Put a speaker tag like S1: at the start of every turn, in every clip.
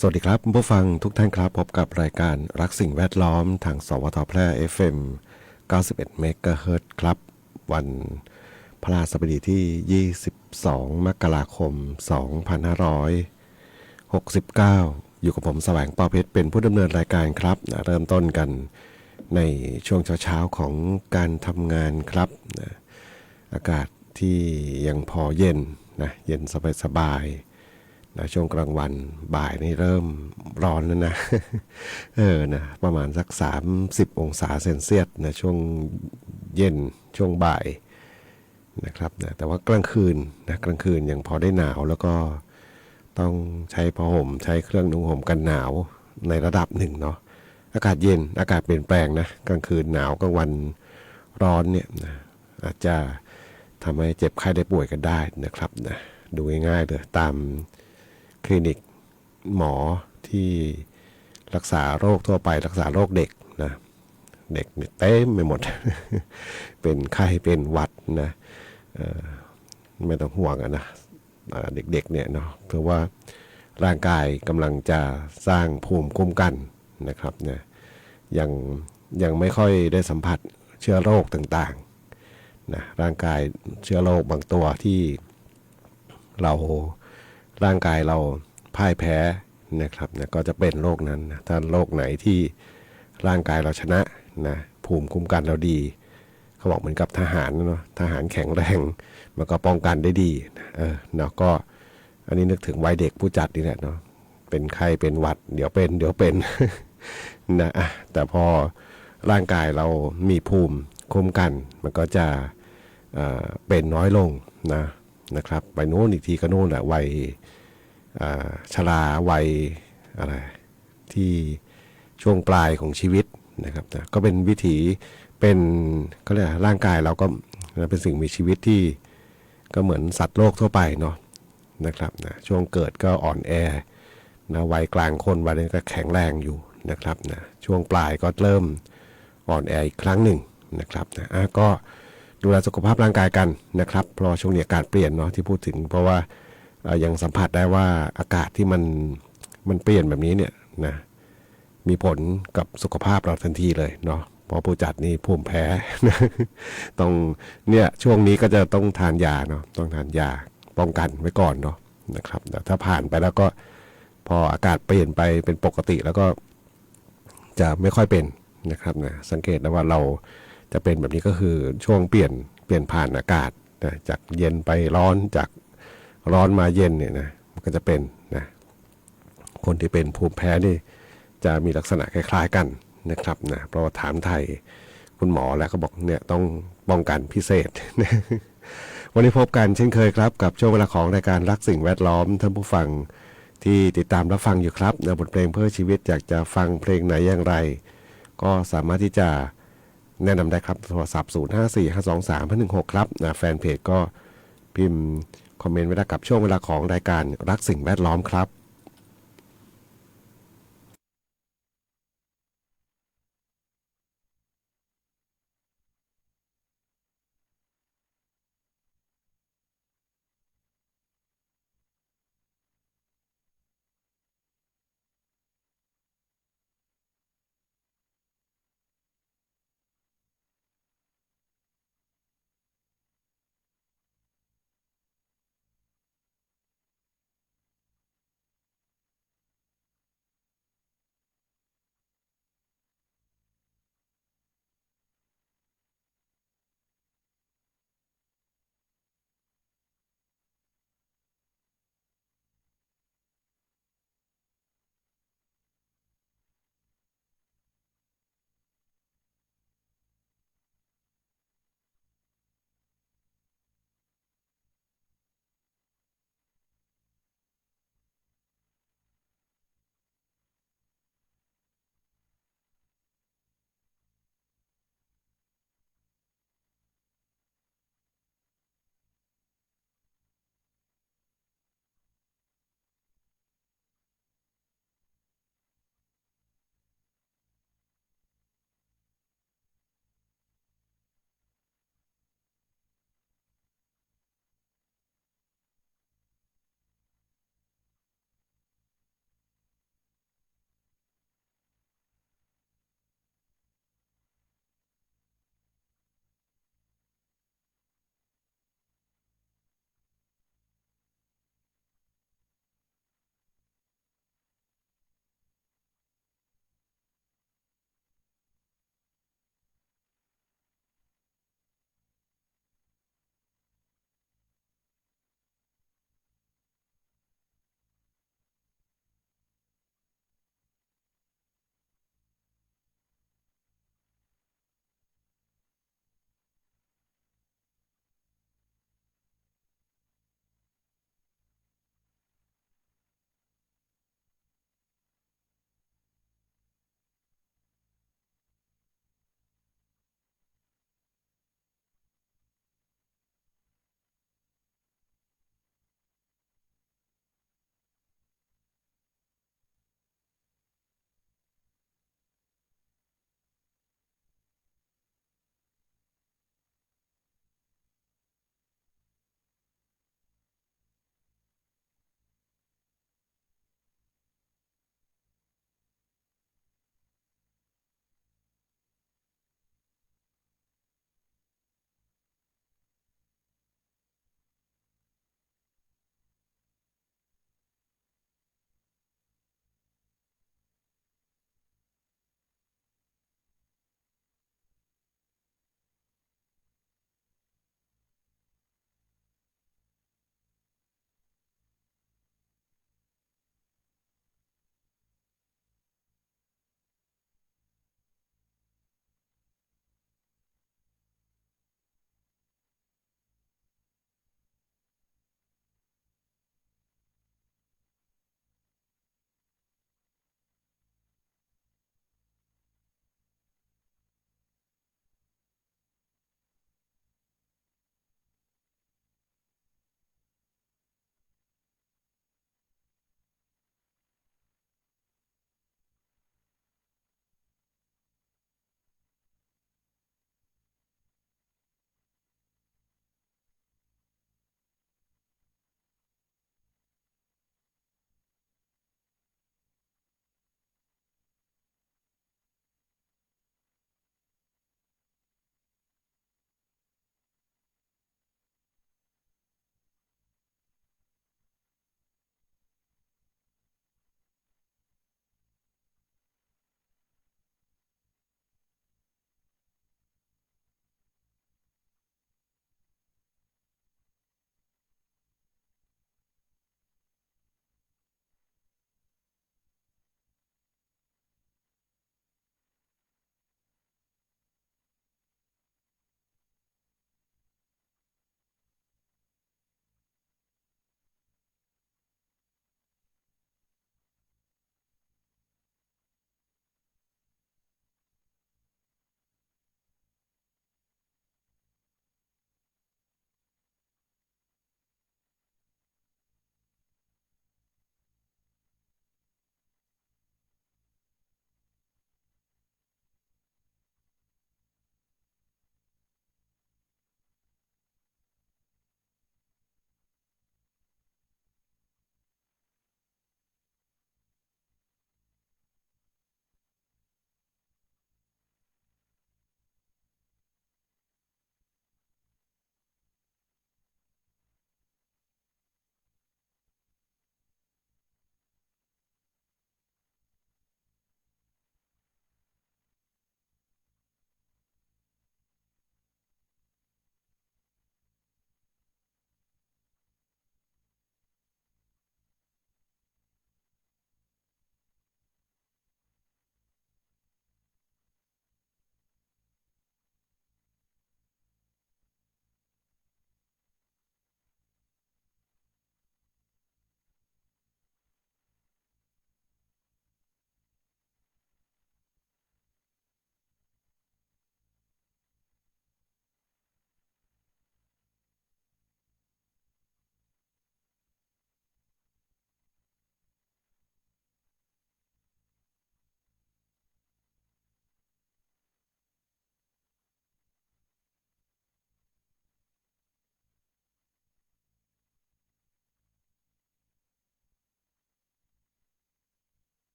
S1: สวัสดีครับผู้ฟังทุกท่านครับพบกับรายการรักสิ่งแวดล้อมทางสวทแพร่ FM 91เมกะเฮิรตซ์ครับวันพฤหัสบดีที่22มกราคม2569อยู่กับผมแสวงปอเพชรเป็นผู้ดำเนินรายการครับเริ่มต้นกันในช่วงเช้าๆของการทำงานครับอากาศที่ยังพอเย็นนะเย็นสบายๆนะช่วงกลางวันบ่ายนี่เริ่มร้อนแล้วนะนะประมาณสัก30องศาเซนเซียสนะช่วงเย็นช่วงบ่ายนะครับนะแต่ว่ากลางคืนนะกลางคืนยังพอได้หนาวแล้วก็ต้องใช้ผ้าห่มใช้เครื่องนุ่งห่มกันหนาวในระดับหนึ่งเนาะอากาศเย็นอากาศเปลี่ยนแปลงนะกลางคืนหนาวกลางวันร้อนเนี่ยนะอาจจะทำให้เจ็บไข้ได้ป่วยกันได้นะครับนะดูง่ายๆเลยตามคลินิกหมอที่รักษาโรคทั่วไปรักษาโรคเด็กนะเด็กเนี่ยเต็มไปหมด เป็นไข้เป็นหวัดนะไม่ต้องห่วงนะเด็กๆเนี่ยเนาะเพราะว่าร่างกายกำลังจะสร้างภูมิคุ้มกันนะครับเนี่ยยังยังไม่ค่อยได้สัมผัสเชื้อโรคต่างๆนะร่างกายเชื้อโรคบางตัวที่เราร่างกายเราพ่ายแพ้นะครับนะก็จะเป็นโรคนั้นนะถ้าโรคไหนที่ร่างกายเราชนะนะภูมิคุ้มกันเราดีเขาบอกเหมือนกับทหารเนาะทหารแข็งแรงมันก็ป้องกันได้ดีเนาะก็อันนี้นึกถึงวัยเด็กผู้จัดนี่แหละเนาะเป็นไข้เป็นหวัดเดี๋ยวเป็นนะแต่พอร่างกายเรามีภูมิคุ้มกันมันก็จะเป็นน้อยลงนะครับไปโน้นอีกทีก็โน่นแหละวัยชราวัยอะไรที่ช่วงปลายของชีวิตนะครับนะก็เป็นวิถีเป็นก็เรียกร่างกายเราก็เป็นสิ่งมีชีวิตที่ก็เหมือนสัตว์โลกทั่วไปเนาะนะครับนะช่วงเกิดก็อ่อนแอนะวัยกลางคนวัยนี้ก็แข็งแรงอยู่นะครับนะช่วงปลายก็เริ่มอ่อนแออีกครั้งหนึ่งนะครับนะก็ดูแลสุขภาพร่างกายกันนะครับเพราะช่วงนี้อากาศเปลี่ยนเนาะที่พูดถึงเพราะว่ายังสัมผัสได้ว่าอากาศที่มันเปลี่ยนแบบนี้เนี่ยนะมีผลกับสุขภาพเราทันทีเลยเนาะเพราะผู้จัดนี่ภูมิแพ้ ต้องเนี่ยช่วงนี้ก็จะต้องทานยาเนาะต้องทานยาป้องกันไว้ก่อนเนาะนะครับแต่ถ้าผ่านไปแล้วก็พออากาศเปลี่ยนไปเป็นปกติแล้วก็จะไม่ค่อยเป็นนะครับนะสังเกตนะว่าเราจะเป็นแบบนี้ก็คือช่วงเปลี่ยนผ่านอากาศนะจากเย็นไปร้อนจากร้อนมาเย็นเนี่ยนะมันก็จะเป็นนะคนที่เป็นภูมิแพ้นี่จะมีลักษณะคล้ายๆกันนะครับนะเพราะว่าถามไทยคุณหมอแล้วก็บอกเนี่ยต้องป้องกันพิเศษ วันนี้พบกันเช่นเคยครับกับช่วงเวลาของรายการรักสิ่งแวดล้อมท่านผู้ฟังที่ติดตามรับฟังอยู่ครับในบทเพลงเพื่อชีวิตอยากจะฟังเพลงไหนอย่างไรก็สามารถที่จะแนะนำได้ครับโทรศัพท์0545231516ครับนะแฟนเพจก็พิมพ์คอมเมนต์ไว้ได้กับช่วงเวลาของรายการรักสิ่งแวดล้อมครับ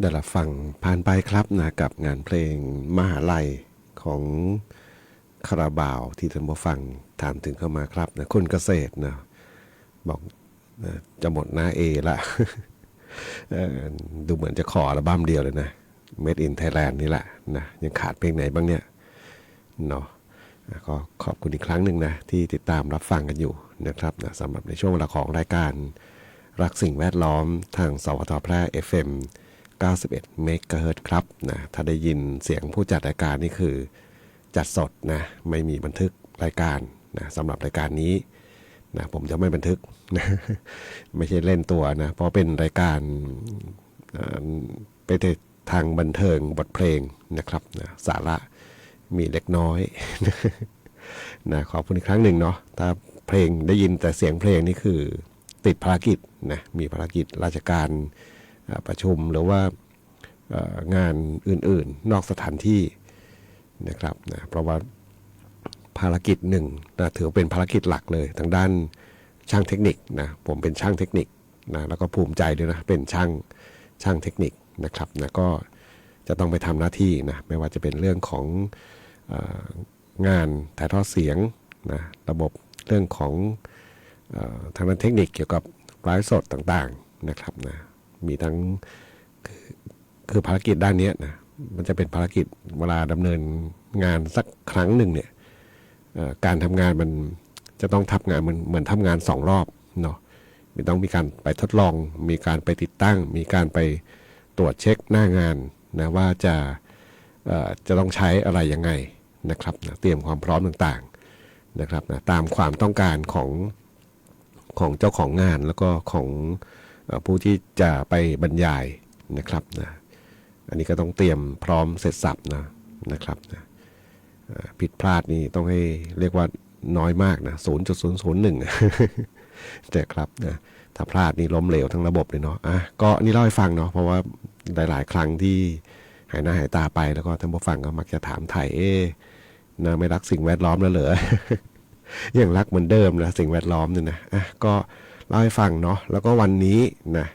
S1: ได้รับฟังผ่านไปครับนะกับงานเพลงมหาลัยของคาราบาวที่ท่านผู้ฟังถามถึงเข้ามาครับนะคุณเกษตรนะบอกนะจะหมดหน้าเอละ ดูเหมือนจะขออัลบั้มเดียวเลยนะ Made in Thailand นี่แหละนะยังขาดเพลงไหนบ้างเนี่ยเนาะก็ขอบคุณอีกครั้งหนึ่งนะที่ติดตามรับฟังกันอยู่นะครับนะสำหรับในช่วงเวลาของรายการรักสิ่งแวดล้อมทางสวทแพร่ FM 91 เมกะเฮิรตซ์ครับนะถ้าได้ยินเสียงผู้จัดรายการนี่คือจัดสดนะไม่มีบันทึกรายการนะสำหรับรายการนี้นะผมจะไม่บันทึกนะไม่ใช่เล่นตัวนะเพราะเป็นรายการไปทางบันเทิงบทเพลงนะครับนะสาระมีเล็กน้อยนะขอบคุณอีกครั้งหนึ่งเนาะถ้าเพลงได้ยินแต่เสียงเพลงนี่คือติดภารกิจนะมีภารกิจราชการประชุมหรือว่างานอื่นๆนอกสถานที่นะครับนะเพราะว่าภารกิจหนึ่งนะถือเป็นภารกิจหลักเลยทางด้านช่างเทคนิคนะผมเป็นช่างเทคนิคนะแล้วก็ภูมิใจด้วยนะเป็นช่างเทคนิคนะครับนะก็จะต้องไปทำหน้าที่นะไม่ว่าจะเป็นเรื่องของงานถ่ายทอดเสียงนะระบบเรื่องของทางด้านเทคนิคเกี่ยวกับไลฟ์สดต่างๆนะครับนะมีทั้งคือภารกิจด้านนี้นะมันจะเป็นภารกิจเวลาดำเนินงานสักครั้งหนึ่งเนี่ยการทำงานมันจะต้องทำงานเหมือนทำงาน2 รอบเนาะมีต้องมีการไปทดลองมีการไปติดตั้งมีการไปตรวจเช็คหน้างานนะว่าจะต้องใช้อะไรยังไงนะครับนะเตรียมความพร้อมต่างๆนะครับนะตามความต้องการของเจ้าของงานแล้วก็ของผู้ที่จะไปบรรยายนะครับนะอันนี้ก็ต้องเตรียมพร้อมเสร็จสับนะครับนะผิดพลาดนี่ต้องให้เรียกว่าน้อยมากนะ 0.001 แต่ครับนะถ้าพลาดนี่ล้มเหลวทั้งระบบเลยเนาะก็นี่เล่าให้ฟังเนาะเพราะว่าหลายๆครั้งที่หายหน้าหายตาไปแล้วก็ท่านผู้ฟังก็มักจะถามไถ่นะไม่รักสิ่งแวดล้อมแล้วเหรอ ยังรักเหมือนเดิมนะสิ่งแวดล้อมเนี่ยนะก็เล่าให้ฟังเนาะแล้วก็วันนี้นะ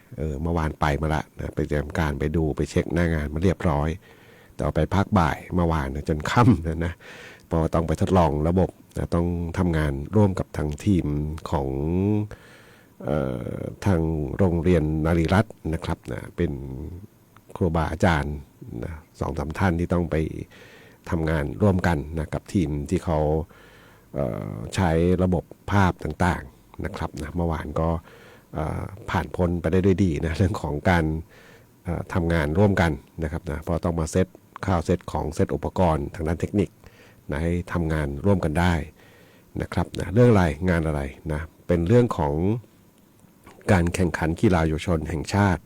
S1: เมื่อวานไปมาละนะไปเตรียมการไปดูไปเช็คหน้างานมาเรียบร้อยแต่ไปพักบ่ายเมื่อวานนะจนค่ำนะเพราะต้องไปทดลองระบบนะต้องทำงานร่วมกับทางทีมของทางโรงเรียนนารีรัตน์นะครับนะเป็นครูบาอาจารย์นะ2-3 ท่านที่ต้องไปทำงานร่วมกันนะกับทีมที่เขาใช้ระบบภาพต่างๆนะครับนะเมื่อวานก็ผ่านพ้นไปได้ด้วยดีนะเรื่องของการทำงานร่วมกันนะครับนะเพราะต้องมาเซตข้าวเซตของเซตอุปกรณ์ทางด้านเทคนิคนะให้ทำงานร่วมกันได้นะครับนะเรื่องอะไรงานอะไรนะเป็นเรื่องของการแข่งขันกีฬาเยาวชนแห่งชาติ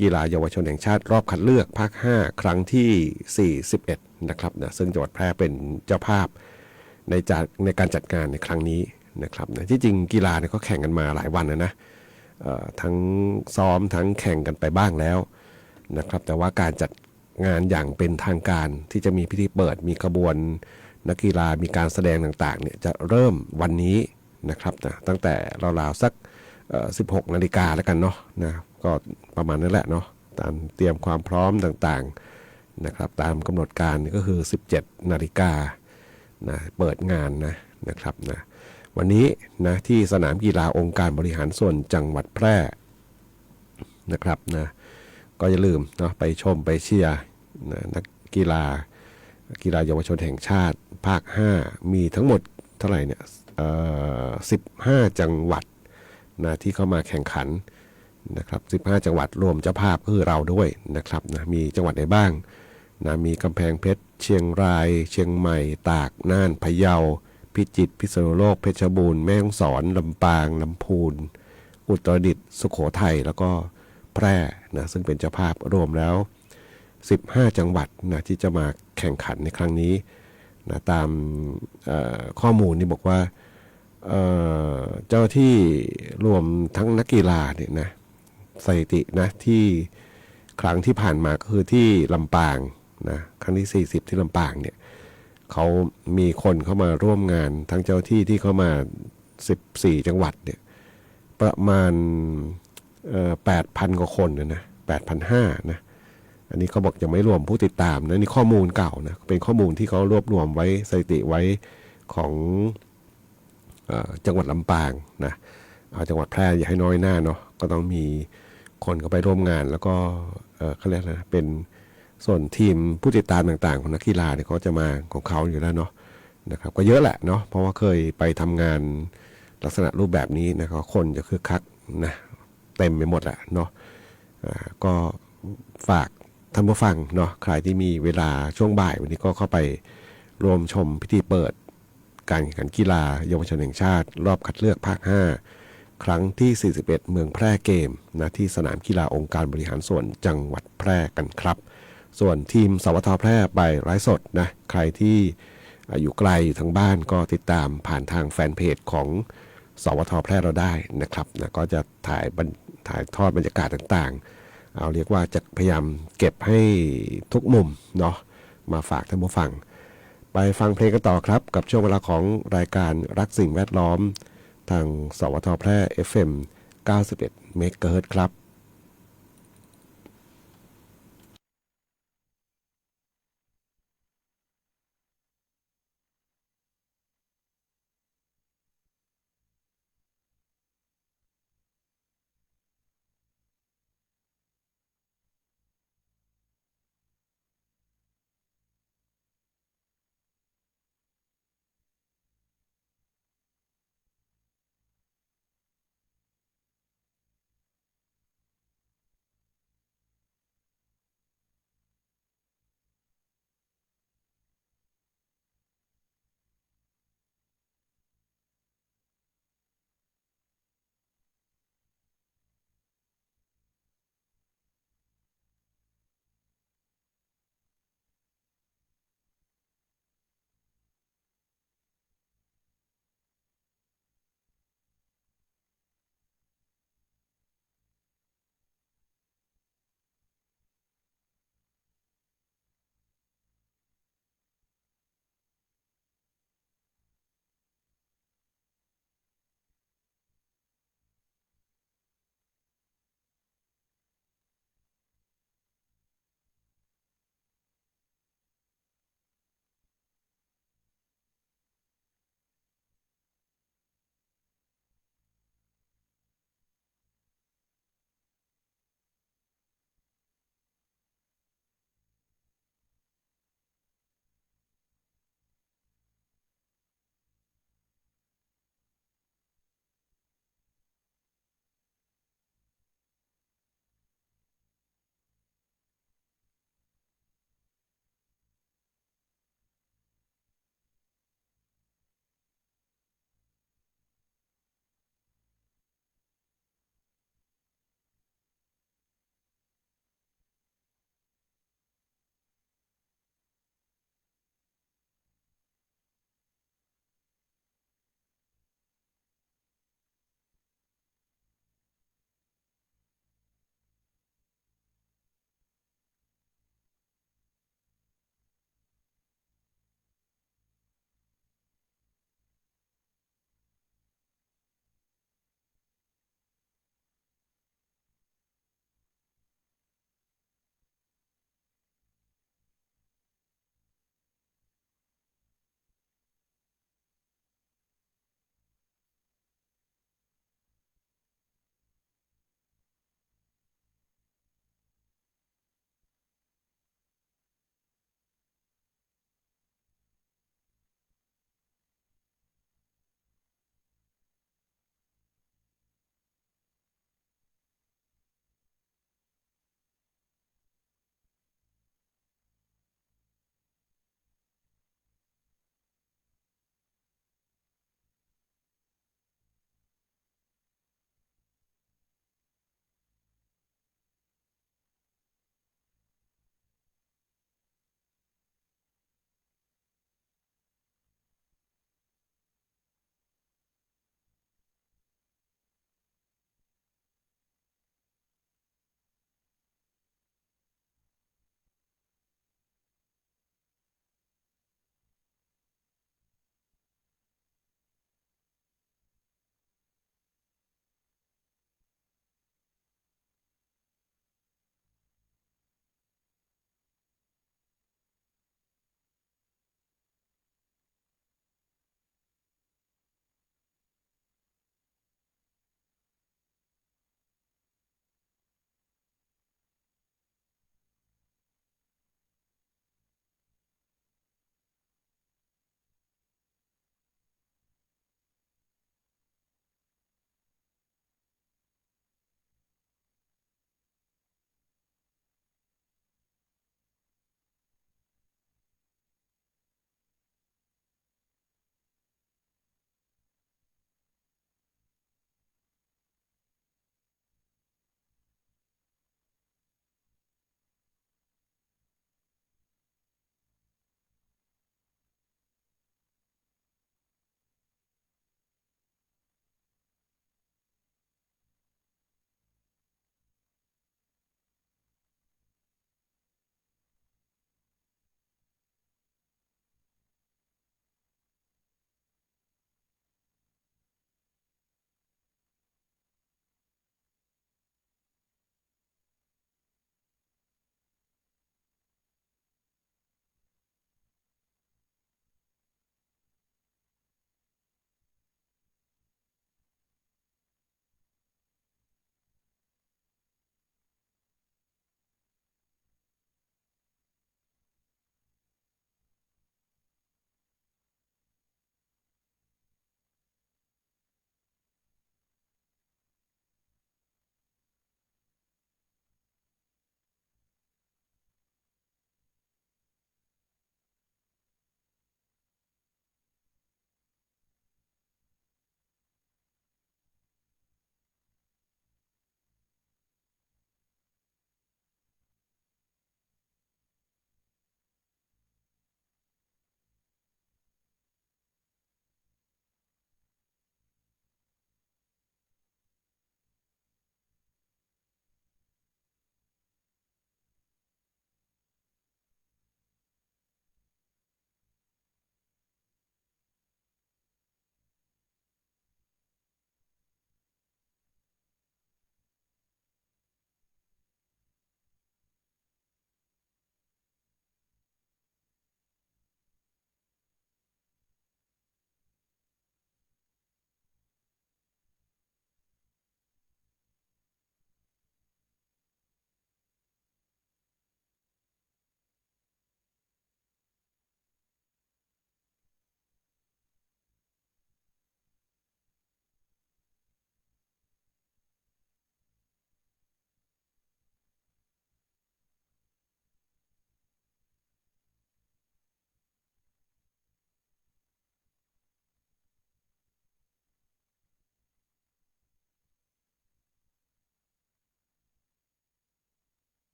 S1: กีฬาเยาวชนแห่งชาติรอบคัดเลือกภาค 5 ครั้งที่ 41 นะครับนะซึ่งจังหวัดแพร่เป็นเจ้าภาพในการจัดงานในครั้งนี้นะครับนะที่จริงกีฬาเนี่ยก็แข่งกันมาหลายวันนะทั้งซ้อมทั้งแข่งกันไปบ้างแล้วนะครับแต่ว่าการจัดงานอย่างเป็นทางการที่จะมีพิธีเปิดมีขบวนนักกีฬามีการแสดงต่างๆเนี่ยจะเริ่มวันนี้นะครับนะตั้งแต่ราวๆสัก16 นาฬิกาแล้วกันเนาะนะก็ประมาณนั้นแหละเนาะตามเตรียมความพร้อมต่างๆนะครับตามกำหนดการก็คือ17 นาฬิกานะเปิดงานนะครับนะวันนี้นะที่สนามกีฬาองค์การบริหารส่วนจังหวัดแพร่นะครับนะก็อย่าลืมเนาะไปชมไปเชียร์นะนักกีฬาเยาวชนแห่งชาติภาค 5มีทั้งหมดเท่าไหร่เนี่ย15 จังหวัดนะที่เข้ามาแข่งขันนะครับ15 จังหวัดรวมเจ้าภาพคือเราด้วยนะครับนะมีจังหวัดไหนบ้างนะมีกำแพงเพชรเชียงรายเชียงใหม่ตากน่านพะเยาพิจิตรพิษณุโลกเพชรบูรณ์แม่ฮ่องสอนลำปางลำพูนอุตรดิตถ์สุโขทัยแล้วก็แพร่นะซึ่งเป็นเจ้าภาพรวมแล้ว15 จังหวัดนะที่จะมาแข่งขันในครั้งนี้นะตามข้อมูลนี่บอกว่าเจ้าที่รวมทั้งนักกีฬาเนี่ยนะสถิตินะที่ครั้งที่ผ่านมาก็คือที่ลำปางนะครั้งที่40ที่ลำปางเนี่ยเขามีคนเข้ามาร่วมงานทั้งเจ้าที่เข้ามา14 จังหวัดเนี่ยประมาณ8,000 กว่าคนนะ8,500นะ อันนี้เขาบอกยังไม่รวมผู้ติดตามนะนี่ข้อมูลเก่านะเป็นข้อมูลที่เขารวบรวมไว้สถิติไว้ของจังหวัดลำปางนะเอาจังหวัดแพร่อย่าให้น้อยหน้าเนาะก็ต้องมีคนเข้าไปร่วมงานแล้วก็เขาเรียกนะเป็นส่วนทีมผู้ติดตามต่างๆของนักกีฬาเนี่ยเขาจะมาของเขาอยู่แล้วเนาะนะครับก็เยอะแหละเนาะเพราะว่าเคยไปทำงานลักษณะรูปแบบนี้นะครับคนจะคึกคักนะเต็มไปหมดแหละเนาะก็ฝากท่านผู้ฟังเนาะใครที่มีเวลาช่วงบ่ายวันนี้ก็เข้าไปรวมชมพิธีเปิดการแข่งขันกีฬาเยาวชนแห่งชาติรอบคัดเลือกภาค 5 ครั้งที่ 41 เมืองแพร่เกมนะที่สนามกีฬาองค์การบริหารส่วนจังหวัดแพร่กันครับส่วนทีมสวทแพร่ไปไลฟ์สดนะใครที่อยู่ไกลอยู่ทางบ้านก็ติดตามผ่านทางแฟนเพจของสวทแพร่เราได้นะครับนะก็จะถ่ายทอดบรรยากาศต่างๆเอาเรียกว่าจะพยายามเก็บให้ทุกมุมเนาะมาฝากท่านผู้ฟังไปฟังเพลงกันต่อครับกับช่วงเวลาของรายการรักสิ่งแวดล้อมทางสวทแพร่ FM 91 เมกะเฮิรตซ์ครับ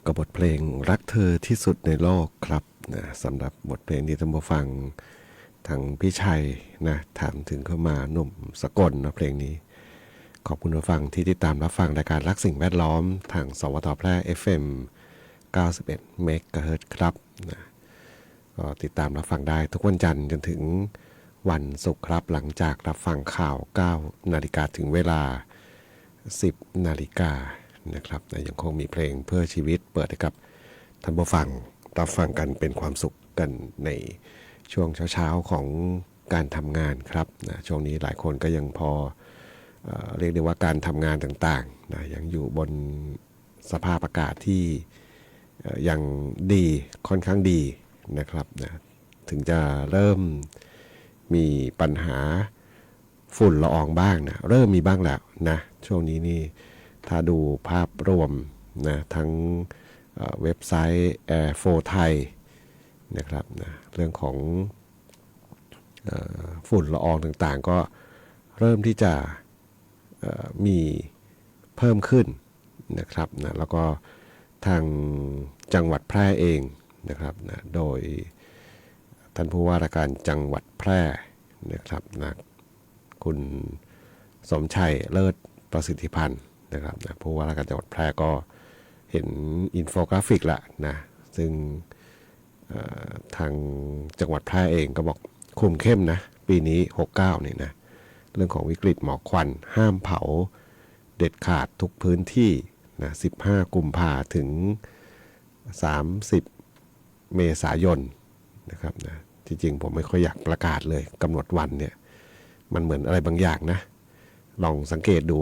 S1: กับบทเพลงรักเธอที่สุดในโลกครับนะสำหรับบทเพลงที่ท่านผู้ฟังทางพี่ชัยนะถามถึงเข้ามาหนุ่มสกลนะเพลงนี้ขอบคุณผู้ฟังที่ติดตามรับฟังรายการรักสิ่งแวดล้อมทางสวทแพร่ FM 91 เมกะเฮิรตซ์ครับนะก็ติดตามรับฟังได้ทุกวันจันทร์จนถึงวันศุกร์ครับหลังจากรับฟังข่าว 9 นาฬิกาถึงเวลา 10 นาฬิกานะครับยังคงมีเพลงเพื่อชีวิตเปิดให้กับท่านผู้ฟังรับฟังกันเป็นความสุขกันในช่วงเช้าๆของการทำงานครับนะช่วงนี้หลายคนก็ยังพอเรียกได้ว่าการทำงานต่างๆนะยังอยู่บนสภาพอากาศที่ยังดีค่อนข้างดีนะครับนะถึงจะเริ่มมีปัญหาฝุ่นละอองบ้างนะเริ่มมีบ้างแล้วนะช่วงนี้นี่ถ้าดูภาพรวมนะทั้งเว็บไซต์ Air for Thai นะครับนะเรื่องของฝุ่นละอองต่างๆก็เริ่มที่จะมีเพิ่มขึ้นนะครับนะแล้วก็ทางจังหวัดแพร่เองนะครับนะโดยท่านผู้ว่าราชการจังหวัดแพร่นะครับนะคุณสมชัยเลิศประสิทธิพันธ์นะครับนะผู้ว่าราชการจังหวัดแพร่ก็เห็นอินโฟกราฟิกละนะซึ่งทางจังหวัดแพร่เองก็บอกคุมเข้มนะปีนี้69นี่นะเรื่องของวิกฤตหมอกควันห้ามเผาเด็ดขาดทุกพื้นที่นะ15 กุมภาถึง 30 เมษายนนะครับนะที่จริงผมไม่ค่อยอยากประกาศเลยกำหนดวันเนี่ยมันเหมือนอะไรบางอย่างนะลองสังเกตดู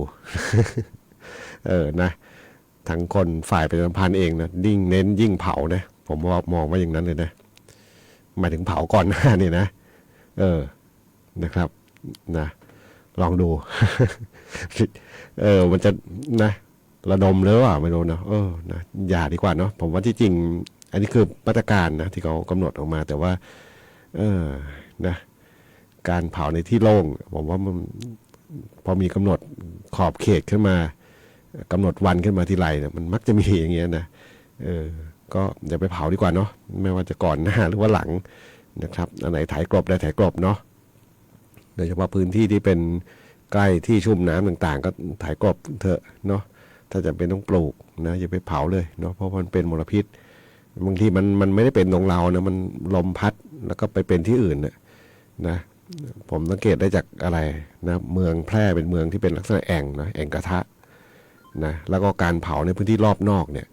S1: นะทั้งคนฝ่ายประชาสัมพันธ์เองนะยิ่งเน้นยิ่งเผานะผมมองว่าอย่างนั้นเลยนะหมายถึงเผาก่อนหน้านี่นะนะครับนะลองดู มันจะนะระดมหรือเปล่าไม่รู้นะนะอย่าดีกว่าเนาะผมว่าที่จริงอันนี้คือมาตรการนะที่เขากำหนดออกมาแต่ว่านะการเผาในที่โล่งผมว่ามันพอมีกำหนดขอบเขตขึ้นมากำหนดวันขึ้นมาทีไรเนี่ยมันมักจะมีอย่างเงี้ยนะก็อย่าไปเผาดีกว่าเนาะไม่ว่าจะก่อนหน้าหรือว่าหลังนะครับอันไหนถ่ายกลบได้ถ่ายกลบเนาะโดยเฉพาะพื้นที่ที่เป็นใกล้ที่ชุ่มน้ำต่างๆก็ถ่ายกลบเถอะเนาะถ้าจะเป็นต้องปลูกนะอย่าไปเผาเลยเนาะเพราะมันเป็นมลพิษบางทีมันไม่ได้เป็นตรงเรานะมันลมพัดแล้วก็ไปเป็นที่อื่นนะผมสังเกตได้จากอะไรนะเมืองแพร่เป็นเมืองที่เป็นลักษณะแอ่งนะแอ่งกระทะนะแล้วก็การเผาในพื้นที่รอบนอกเนี่ย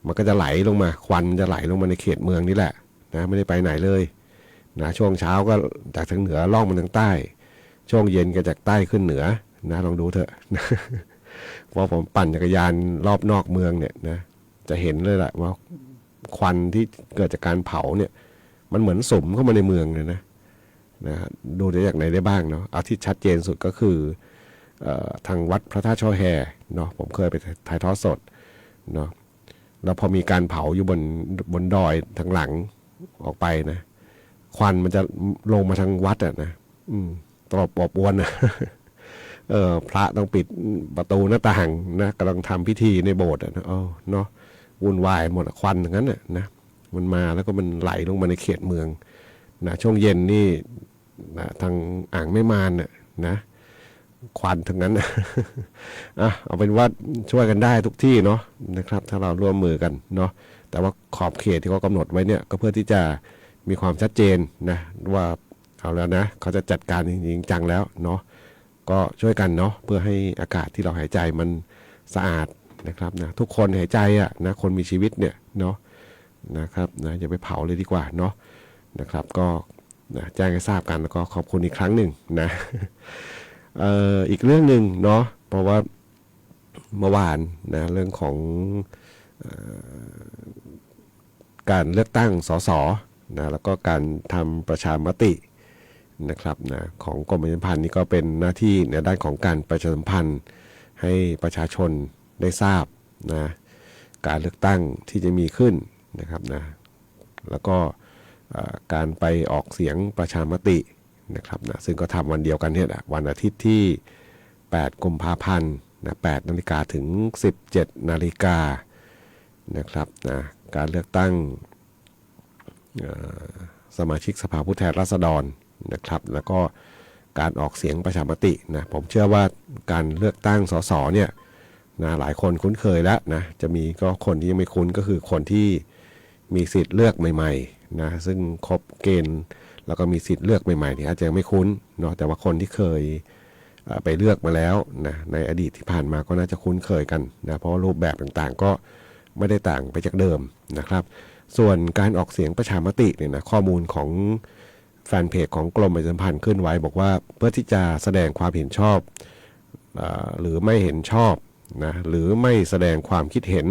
S1: มันก็จะไหลลงมาควันจะไหลลงมาในเขตเมืองนี่แหละนะไม่ได้ไปไหนเลยนะช่วงเช้าก็จากทางเหนือล่องมาทางใต้ช่วงเย็นก็จากใต้ขึ้นเหนือนะลองดูเถอะนะเพราะผมปั่นจักรยานรอบนอกเมืองเนี่ยนะจะเห็นเลยแหละว่าควันที่เกิดจากการเผาเนี่ยมันเหมือนสุมเข้ามาในเมืองเลยนะดูได้จากไหนได้บ้างเนาะเอาที่ชัดเจนสุดก็คือทางวัดพระธาตุช่อแฮเนาะผมเคยไปถ่ายทอดสดเนาะแล้วพอมีการเผาอยู่บนดอยทางหลังออกไปนะควันมันจะลงมาทางวัดนะตลบอบอวนนะพระต้องปิดประตูหน้าต่างนะกำลังทำพิธีในโบสถ์นะเนาะวุ่นวายหมดควันอย่างนั้นนะมันมาแล้วก็มันไหลลงมาในเขตเมืองนะช่วงเย็นนี่นะทางอ่างแม่มารนะควันทั้งนั้นเอาเป็นว่าช่วยกันได้ทุกที่เนาะนะครับถ้าเราร่วมมือกันเนาะแต่ว่าขอบเขตที่เขากำหนดไว้เนี่ยก็เพื่อที่จะมีความชัดเจนนะว่าเอาแล้วนะเขาจะจัดการจริงจังแล้วเนาะก็ช่วยกันเนาะเพื่อให้อากาศที่เราหายใจมันสะอาดนะครับนะทุกคนหายใจนะคนมีชีวิตเนี่ยเนาะนะครับนะอย่าไปเผาเลยดีกว่าเนาะนะครับก็นะแจ้งให้ทราบกันแล้วก็ขอบคุณอีกครั้งหนึ่งนะอีกเรื่องหนึ่งเนาะเพราะว่าเมื่อวานนะเรื่องของการเลือกตั้งสสนะแล้วก็การทำประชามตินะครับนะของกรมประชาสัมพันธ์นี่ก็เป็นหน้าที่ในด้านของการประชาสัมพันธ์ให้ประชาชนได้ทราบนะการเลือกตั้งที่จะมีขึ้นนะครับนะแล้วก็การไปออกเสียงประชามตินะครับนะซึ่งก็ทำวันเดียวกันเนี่ยวันอาทิตย์ที่8 กุมภาพันธ์นะ8 นาฬิกาถึง 17 นาฬิกา นะครับนะการเลือกตั้งสมาชิกสภาผู้แทนราษฎรนะครับแล้วก็การออกเสียงประชามตินะผมเชื่อว่าการเลือกตั้งสสเนี่ยนะหลายคนคุ้นเคยแล้วนะจะมีก็คนที่ยังไม่คุ้นก็คือคนที่มีสิทธิ์เลือกใหม่ๆนะซึ่งครบเกณฑ์แล้วก็มีสิทธิ์เลือกใหม่ๆที่อาจจะยังไม่คุ้นเนาะแต่ว่าคนที่เคยไปเลือกมาแล้วนะในอดีตที่ผ่านมาก็น่าจะคุ้นเคยกันนะเพราะว่ารูปแบบต่างๆก็ไม่ได้ต่างไปจากเดิมนะครับส่วนการออกเสียงประชามติเนี่ยนะข้อมูลของแฟนเพจของกรมประชาสัมพันธ์ขึ้นไว้บอกว่าเพื่อที่จะแสดงความเห็นชอบหรือไม่เห็นชอบนะหรือไม่แสดงความคิดเห็น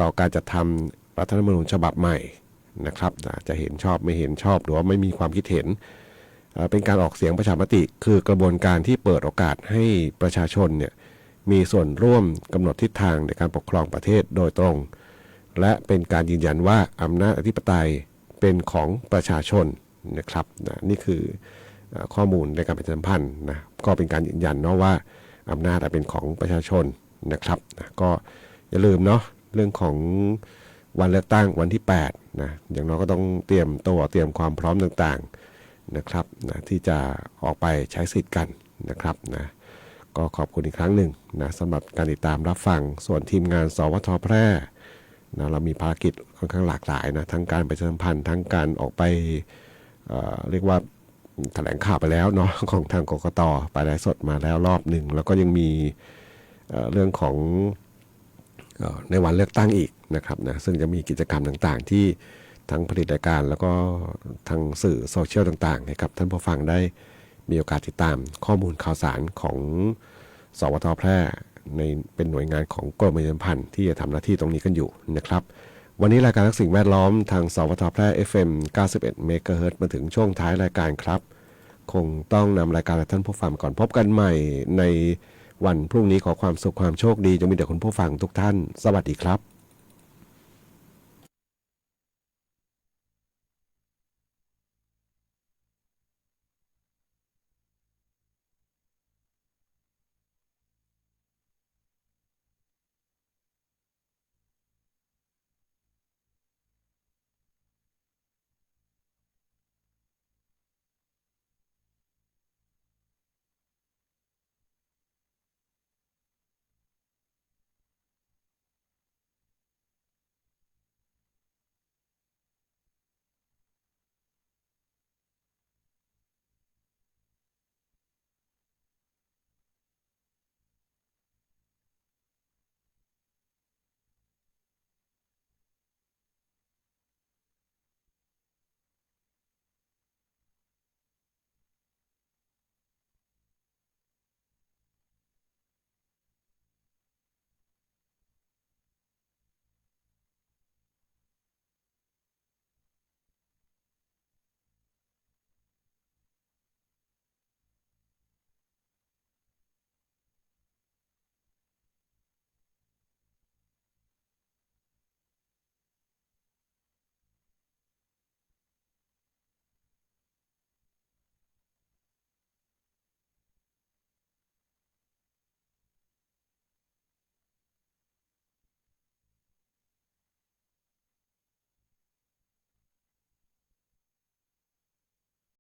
S1: ต่อการจัดทำรัฐธรรมนูญฉบับใหม่นะครับจะเห็นชอบไม่เห็นชอบหรือว่าไม่มีความคิดเห็นเป็นการออกเสียงประชามติคือกระบวนการที่เปิดโอกาสให้ประชาชนเนี่ยมีส่วนร่วมกำหนดทิศทางในการปกครองประเทศโดยตรงและเป็นการยืนยันว่าอำนาจอธิปไตยเป็นของประชาชนนะครับนี่คือข้อมูลในการประชาสัมพันธ์นะก็เป็นการยืนยันเนาะว่าอำนาจเป็นของประชาชนนะครับก็อย่าลืมเนาะเรื่องของวันเลือกตั้งวันที่8นะอย่างน้อยก็ต้องเตรียมตัวเตรียมความพร้อมต่างๆนะครับนะที่จะออกไปใช้สิทธิ์กันนะครับนะก็ขอบคุณอีกครั้งหนึ่งนะสำหรับการติดตามรับฟังส่วนทีมงานสวทแพร่นะเรามีภารกิจค่อนข้างหลากหลายนะทั้งการประชาสัมพันธ์ทั้งการออกไปเรียกว่าแถลงข่าวไปแล้วเนาะของทางกกต.ไปไลฟ์สดมาแล้วรอบหนึ่งแล้วก็ยังมีเรื่องของในวันเลือกตั้งอีกนะครับนะซึ่งจะมีกิจกรรมต่างๆที่ทั้งผลิตรายการแล้วก็ทางสื่อโซเชียลต่างๆให้กับท่านผู้ฟังได้มีโอกาสติดตามข้อมูลข่าวสารของสวทแพร่ในเป็นหน่วยงานของกรมประชาสัมพันธ์ที่จะทำหน้าที่ตรงนี้กันอยู่นะครับวันนี้รายการรักสิ่งแวดล้อมทางสวทแพร่ FM 91 เมกะเฮิรตซ์มาถึงช่วงท้ายรายการครับคงต้องนำรายการและท่านผู้ฟังก่อนพบกันใหม่ในวันพรุ่งนี้ขอความสุขความโชคดีจงมีแด่คุณผู้ฟังทุกท่านสวัสดีครับ